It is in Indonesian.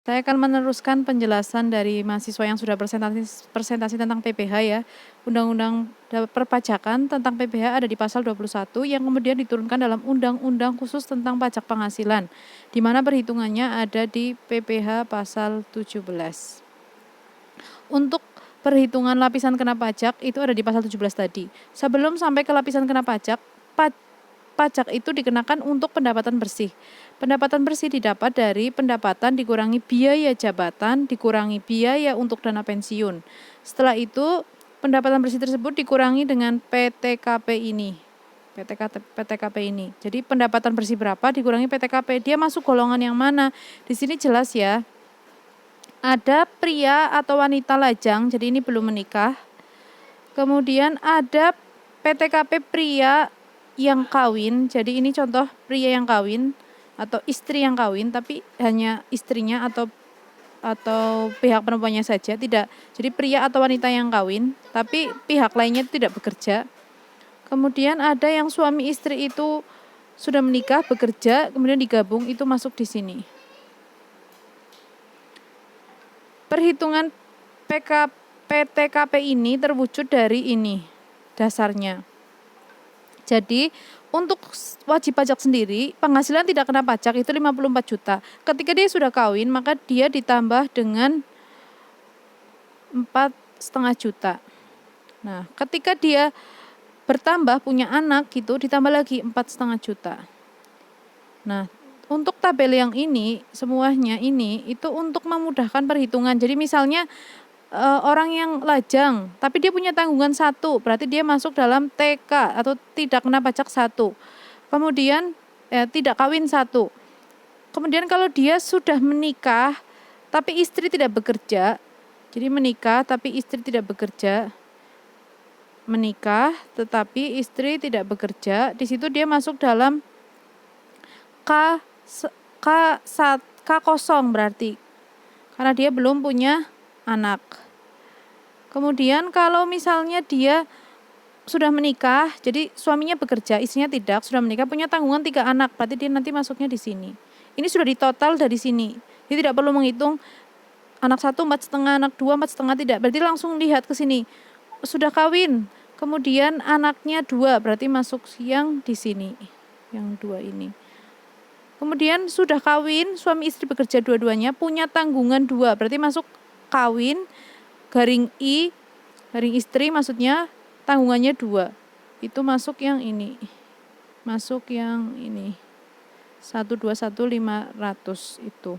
Saya akan meneruskan penjelasan dari mahasiswa yang sudah presentasi tentang PPh ya. Undang-Undang Perpajakan tentang PPh ada di pasal 21 yang kemudian diturunkan dalam Undang-Undang Khusus tentang Pajak Penghasilan, di mana perhitungannya ada di PPh pasal 17. Untuk perhitungan lapisan kena pajak itu ada di pasal 17 tadi. Sebelum sampai ke lapisan kena pajak, pajak itu dikenakan untuk pendapatan bersih. Pendapatan bersih didapat dari pendapatan dikurangi biaya jabatan, dikurangi biaya untuk dana pensiun. Setelah itu, pendapatan bersih tersebut dikurangi dengan PTKP ini. PTKP ini. Jadi pendapatan bersih berapa dikurangi PTKP. Dia masuk golongan yang mana? Di sini jelas ya. Ada pria atau wanita lajang, jadi ini belum menikah. Kemudian ada PTKP pria yang kawin, jadi ini contoh pria yang kawin atau istri yang kawin, tapi hanya istrinya atau pihak perempuannya saja, tidak. Jadi pria atau wanita yang kawin, tapi pihak lainnya tidak bekerja. Kemudian ada yang suami istri itu sudah menikah, bekerja, kemudian digabung, itu masuk di sini. Perhitungan PTKP ini terwujud dari ini dasarnya. Jadi untuk wajib pajak sendiri, penghasilan tidak kena pajak itu 54 juta. Ketika dia sudah kawin, maka dia ditambah dengan 4,5 juta. Nah, ketika dia bertambah punya anak gitu, ditambah lagi 4,5 juta. Nah, untuk tabel yang ini, semuanya ini, itu untuk memudahkan perhitungan. Jadi misalnya orang yang lajang, tapi dia punya tanggungan 1, berarti dia masuk dalam TK atau tidak kena pajak 1. Kemudian tidak kawin 1. Kemudian kalau dia sudah menikah, tapi istri tidak bekerja, jadi menikah tapi istri tidak bekerja, menikah tetapi istri tidak bekerja, di situ dia masuk dalam K0 berarti, karena dia belum punya anak. Kemudian kalau misalnya dia sudah menikah, jadi suaminya bekerja, istrinya tidak, sudah menikah, punya tanggungan 3 anak, berarti dia nanti masuknya di sini. Ini sudah ditotal dari sini. Jadi tidak perlu menghitung anak 1 4,5, anak 2 4,5, tidak. Berarti langsung lihat ke sini. Sudah kawin, kemudian anaknya 2, berarti masuk yang di sini. Yang 2 ini. Kemudian sudah kawin, suami istri bekerja dua-duanya, punya tanggungan 2, berarti masuk kawin, garing I, garing istri maksudnya tanggungannya 2. Itu masuk yang ini. Masuk yang ini. 121.500 itu.